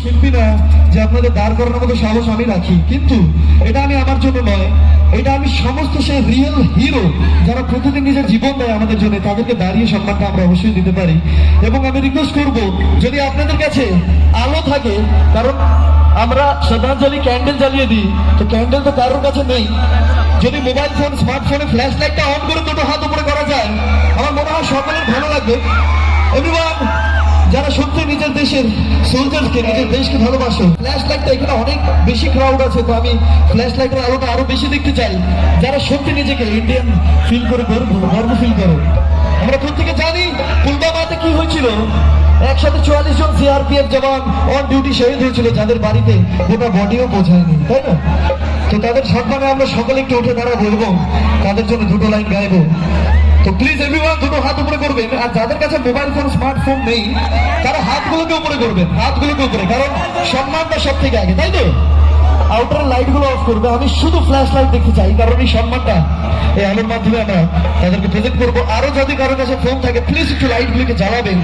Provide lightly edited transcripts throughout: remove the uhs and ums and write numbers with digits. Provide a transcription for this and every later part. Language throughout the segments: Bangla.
শিল্পী না যে আপনাদের দাঁড় করানোর মতো সাহস আমি রাখি, কিন্তু এটা আমি আমার জন্য নয়, এটা আমি সমস্ত সেই রিয়েল হিরো যারা প্রতিদিন নিজের জীবন দেয় আমাদের জন্য, তাদেরকে দাঁড়িয়ে সম্মানটা আমরা অবশ্যই দিতে পারি। এবং আমি রিকোয়েস্ট করব, যদি আপনাদের কাছে আলো থাকে, কারণ আমরা শ্রদ্ধাঞ্জলি ক্যান্ডেল জ্বালিয়ে দিই, তো ক্যান্ডেল তো কারোর কাছে নেই, যদি মোবাইল ফোন স্মার্টফোনে ফ্ল্যাশ লাইটটা অন করে দুটো হাত উপরে করা যায়, আমার মনে হয় সকলের ভালো লাগবে। এভরিওয়ান, যারা সত্যি নিজের দেশের সোলজার্সকে, নিজের দেশকে ভালোবাসে, ফ্ল্যাশ লাইটটা এখানে অনেক বেশি ক্রাউড আছে, তো আমি ফ্ল্যাশ লাইটের আলোটা আরো বেশি দেখতে চাই। যারা সত্যি নিজেকে ইন্ডিয়ান ফিল করে, গর্ব ফিল করে। আমরা প্রত্যেকে জানি পুলওয়ামাতে কি হয়েছিল, একসাথে 44 জন সিআরপিএফ জওয়ান অন ডিউটি শহীদ হয়েছিল, যাদের বাড়িতে গোটা বডিও পৌঁছায়নি, তাই না? তো তাদের সম্মানে আমরা সকলে একটু উঠে দাঁড়াবো এবং তাদের জন্য দুটো লাইন গাইবো। তো প্লিজ এভরিওয়ান দুটো হাত উপরে করবেন, আর যাদের কাছে মোবাইল ফোন স্মার্টফোন নেই তারা হাতগুলোকে উপরে করবেন, হাতগুলোকে উপরে, কারণ সম্মানটা সব থেকে আগে, তাই তো? আউটার লাইট গুলো অফ করবে, আমি শুধু ফ্ল্যাশ লাইট দেখতে চাই, কারণ এই সম্মানটা এই আলোর মাধ্যমে আমরা তাদেরকে প্রেজেন্ট করবো। আরো যদি কারোর কাছে ফোন থাকে প্লিজ একটু লাইট গুলিকে জ্বালাবেন,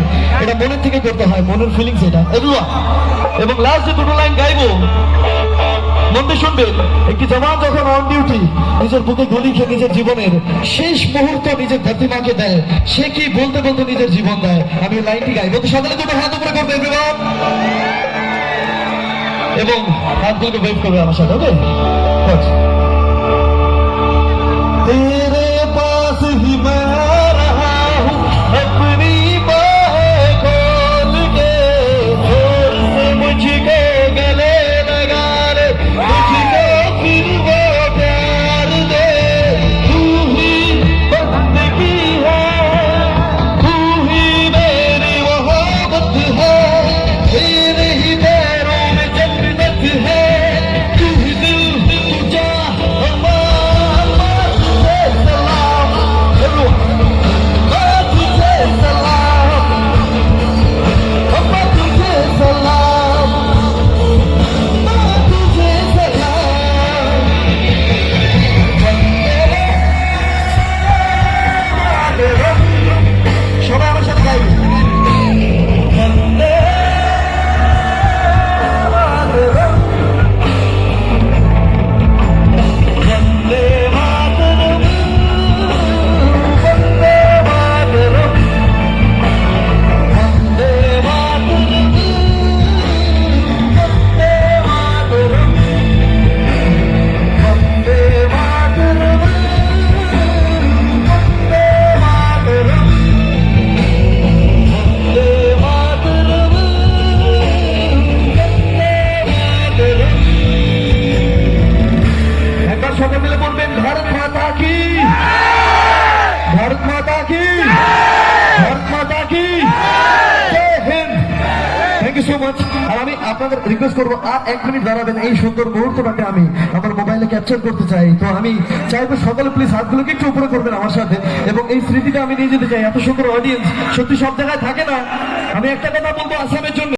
এটা মনের থেকে করতে হয়, মনের ফিলিংস এটা এগুলো। এবং লাস্ট যে দুটো লাইন গাইবো মন দিয়ে শুনবেন। একটি জওয়ান যখন অন ডিউটি নিজের বুকে গুলি খেয়ে নিজের জীবনের শেষ মুহূর্ত নিজের ধরতি মাকে দেয়, সে কি বলতে বলতে নিজের জীবন দেয়। আমি লাইনটি গাইবো, তো সকালে দুটো হাত উপরে করবে এভরিওয়ান, এবং হাতগুলোকে ওয়েভ করবে আমার সাথে, ওকে? तेरे पास ही मैं रहा हूँ अपनी बाहें खोल के, जोर से मुझको गले लगा ले, मुझको फिर वो प्यार दे। तू ही बंदगी है, तू ही मेरी मोहब्बत है, तेरे ही पैरों में जन्नत है, तू ही दिल तू जा সবাই মিলে বলবেন, ভারত মাতা কি, ভারত মাতা কি, ভারত মাতা কি, জয় হিন্দ। Thank you so much. আর আমি আপনাদের রিকোয়েস্ট করবো, আর 1 মিনিট দাঁড়াবেন, এই সুন্দর মুহূর্তটাকে আমি আমার মোবাইলে ক্যাপচার করতে চাই। তো আমি চাইবো সকলে প্লিজ হাতগুলোকে একটু উপরে করবেন আমার সাথে, এবং এই স্মৃতিটা আমি নিয়ে যেতে চাই। এত সুন্দর অডিয়েন্স সত্যি সব জায়গায় থাকে না। আমি একটা কথা বলবো আসামের জন্য,